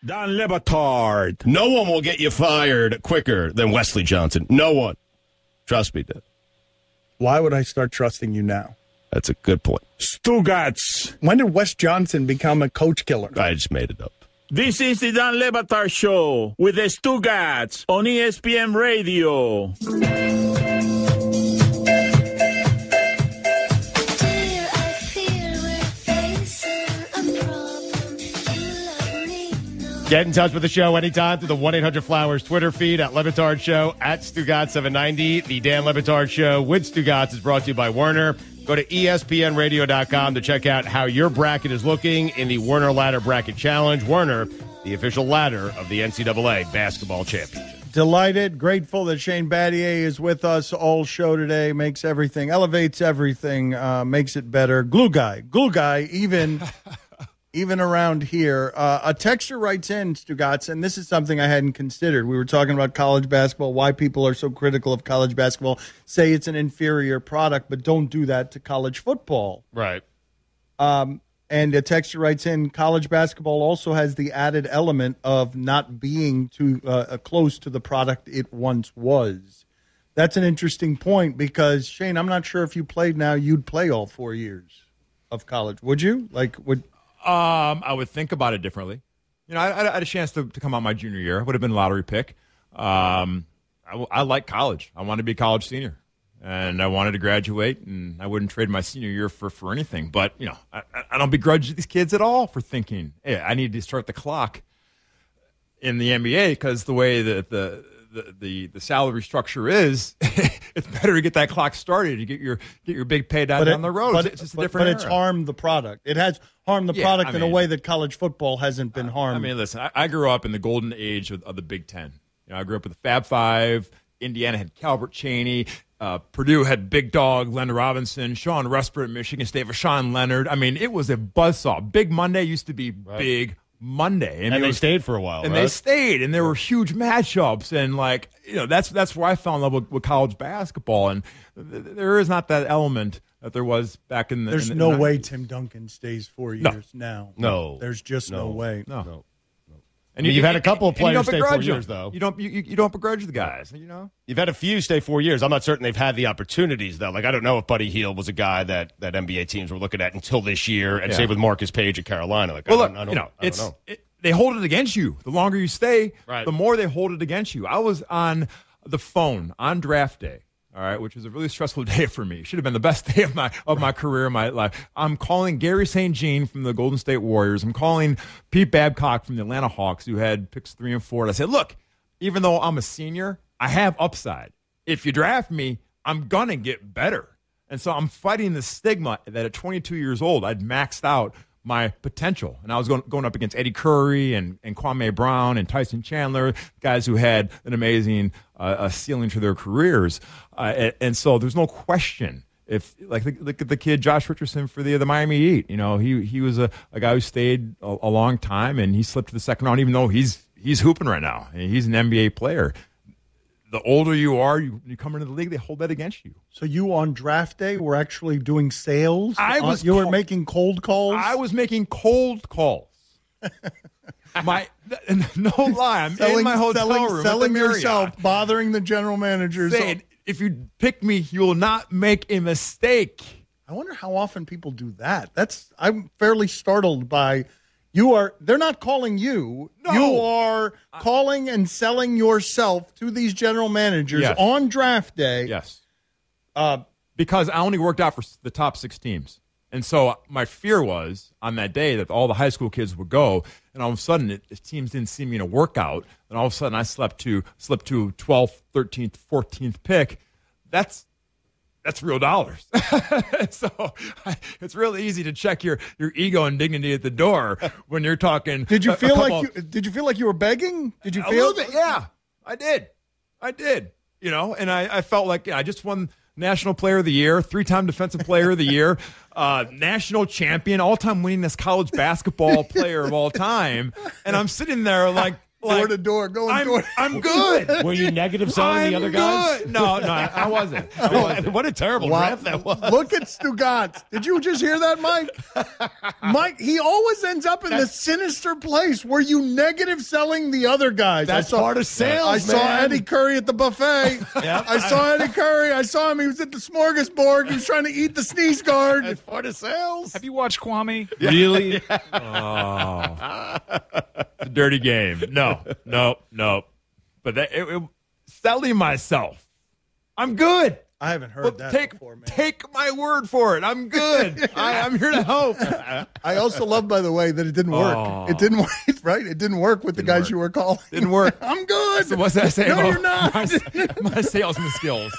Dan Lebatard. No one will get you fired quicker than Wesley Johnson. No one. Trust me, Dan. Why would I start trusting you now? That's a good point. Stugotz. When did Wes Johnson become a coach killer? I just made it up. This is the Dan Lebatard Show with the Stugotz on ESPN Radio. Get in touch with the show anytime through the 1-800-Flowers Twitter feed at Lebatard Show at Stugotz790. The Dan Lebatard Show with Stugotz is brought to you by Werner. Go to ESPNradio.com to check out how your bracket is looking in the Werner Ladder Bracket Challenge. Werner, the official ladder of the NCAA Basketball Championship. Delighted, grateful that Shane Battier is with us all show today. Makes everything, elevates everything, makes it better. Glue guy, even... Even around here, a texter writes in, Stugotz, and this is something I hadn't considered. We were talking about college basketball, why people are so critical of college basketball, say it's an inferior product, but don't do that to college football. Right. And a texter writes in, college basketball also has the added element of not being too close to the product it once was. That's an interesting point because, Shane, I'm not sure if you played now, you'd play all 4 years of college. Would you? I would think about it differently. You know, I had a chance to come out my junior year. I would have been a lottery pick. I like college. I wanted to be a college senior, and I wanted to graduate, and I wouldn't trade my senior year for anything. But, you know, I don't begrudge these kids at all for thinking, hey, I need to start the clock in the NBA because the way that the salary structure is, it's better to get that clock started to get your big pay down the road. It's just a different era. But it's harmed the product. It has harmed the product in a way that college football hasn't been harmed. I mean, listen, I grew up in the golden age of the Big Ten. You know, I grew up with the Fab Five. Indiana had Calvert Chaney. Purdue had Big Dog, Leonard Robinson. Sean Rusper at Michigan State for Sean Leonard. I mean, it was a buzzsaw. Big Monday used to be Big Monday. And they stayed for a while, and right? they stayed, and there were huge matchups, and that's where I fell in love with college basketball, and there is not that element that there was back in the. There's no way Tim Duncan stays 4 years now. No, there's just no way. No. And you've had a couple of players stay 4 years, though. You don't begrudge the guys, you know. You've had a few stay 4 years. I'm not certain they've had the opportunities, though. Like, I don't know if Buddy Hield was a guy that NBA teams were looking at until this year, and same with Marcus Page at Carolina. Like, I don't know. They hold it against you. The longer you stay, right, the more they hold it against you. I was on the phone on draft day, all right, which was a really stressful day for me. It should have been the best day of my career, my life. I'm calling Gary St. Jean from the Golden State Warriors. I'm calling Pete Babcock from the Atlanta Hawks, who had picks 3 and 4. And I said, look, even though I'm a senior, I have upside. If you draft me, I'm going to get better. And so I'm fighting the stigma that at 22 years old, I'd maxed out my potential. And I was going up against Eddie Curry and Kwame Brown and Tyson Chandler, guys who had an amazing ceiling to their careers. And so there's no question. If look at the kid Josh Richardson for the Miami Heat. You know, he was a guy who stayed a long time, and he slipped to the second round, even though he's hooping right now. And he's an NBA player. The older you are, you come into the league, they hold that against you. So you on draft day were actually doing sales? You were making cold calls? I was making cold calls. No lie, I'm in my hotel room selling at the yourself, bothering the general managers. Saying, if you pick me, you will not make a mistake. I wonder how often people do that. I'm fairly startled by. They're not calling you. No. You are calling and selling yourself to these general managers on draft day. Yes. Because I only worked out for the top 6 teams. And so my fear was on that day that all the high school kids would go, and all of a sudden the teams didn't see me in a workout, and all of a sudden I slipped to 12th, 13th, 14th pick. That's real dollars. So it's really easy to check your ego and dignity at the door when you're talking. Did you feel like you were begging? Did you feel a little bit? Yeah, I did. You know, and I felt like I just won National Player of the Year, 3-time Defensive Player of the Year, national champion, all-time winningest college basketball player of all time, and I'm sitting there like, door to door, going door. I'm good. Were you negative selling the other guys? Good. No, I wasn't. What a terrible draft that was. Look at Stugotz. Did you just hear that, Mike? Mike, he always ends up in the sinister place where you negative selling the other guys. That's part of sales, I saw Eddie Curry at the buffet. I saw Eddie Curry. I saw him. He was at the smorgasbord. He was trying to eat the sneeze guard. That's part of sales. Have you watched Kwame? Really? Oh. It's a dirty game. No. But selling myself. I'm good. I haven't heard that before, man. Take my word for it. I'm good. I'm here to help. I also love, by the way, that it didn't work. Oh. It didn't work, right? It didn't work with the guys you were calling. Didn't work. I'm good. So what's that say No, about you're not. my salesman skills?